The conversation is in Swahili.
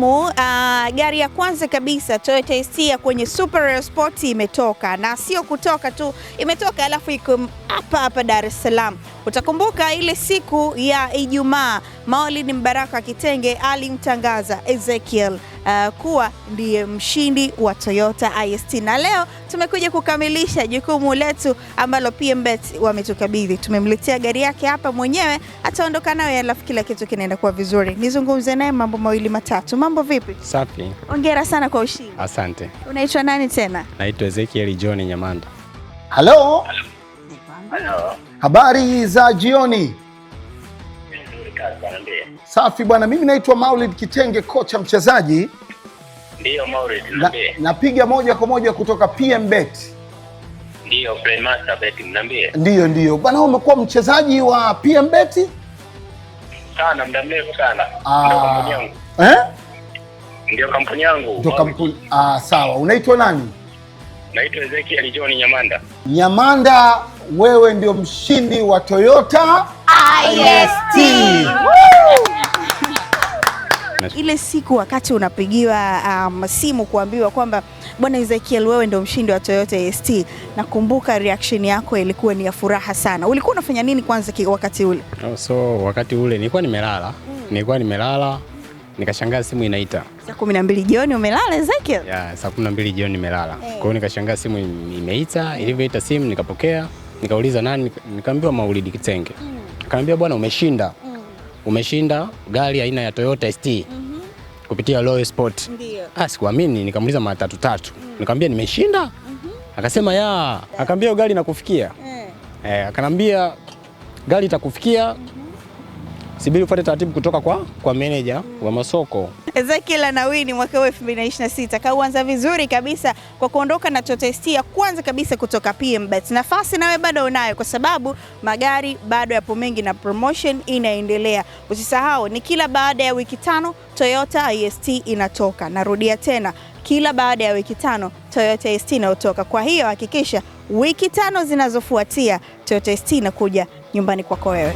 unafahamu gari ya kwanza kabisa Toyota ST ya kwenye Super Rail Sport imetoka, na sio kutoka tu, imetoka alafu iko hapa Dar es Salaam. Utakumbuka ile siku ya Ijumaa Maulid Mbaraka Kitenge alimtangaza Ezekiel kuwa ndiye mshindi wa Toyota IST, na leo tumekuja kukamilisha jukumu letu ambalo PMbet wametukabidhi. Tumemletea gari yake hapa, mwenyewe ataondoka nayo, alafu kila kitu kinaenda kuwa vizuri. Nizungumze naye mambo mawili matatu. Mambo vipi? Safi. Hongera sana kwa ushindi. Asante. Unaitwa nani tena? Naitwa Ezekiel John Nyamanda. Halo. Habari za jioni. Safi bwana, mimi naitwa Maulid Kitenge, kocha mchezaji. Ndio Maulid, napiga moja kwa moja kutoka PMbet. Ndio Playmaster Bet, niambie. Ndio. Bwana, umekuwa mchezaji wa PMbet? Sana, muda mrefu sana. Ndio kampuni yangu. Ndio kampuni yangu. Ndio kampuni. Sawa. Unaitwa nani? Naitwa Ezekiel John Nyamanda. Nyamanda, wewe ndio mshindi wa Toyota IST. Ile siku wakati unapigiwa simu kuambiwa kwamba bwana Ezekiel, wewe ndio mshindi wa Toyota IST, nakumbuka reaction yako ilikuwa ni ya furaha sana. Ulikuwa unafanya nini kwanza wakati ule? Wakati ule nilikuwa nimelala. Nikashangaa simu inaita. Saa 12 jioni umelala Ezekiel? Saa 12 jioni nimelala. Kwa hiyo nikashangaa simu imeita, ilivyoita simu nikapokea, nikauliza nani, nikaambiwa Maulid Kitenge. Akaniambia bwana, umeshinda gari aina ya Toyota ST kupitia Royal Sport. Ndio. Sikuamini, nikamuuliza mara tatu. Nikamwambia nimeshinda? Akasema ya. Akaniambia gari inakufikia. Akaniambia gari itakufikia. Sibili ufuate taratibu kutoka kwa manager wa masoko. Ezekiel anawini mwaka 2026. Kauanza vizuri kabisa kwa kuondoka na Toyota ST ya kwanza kabisa kutoka PMbet. Nafasi nawe bado unayo, kwa sababu magari bado yapo mengi na promotion inaendelea. Usisahau ni kila baada ya wiki 5 Toyota IST inatoka. Narudia tena, kila baada ya wiki 5 Toyota ST inatoka. Kwa hiyo hakikisha wiki 5 zinazofuatia Toyota ST inakuja nyumbani kwako wewe.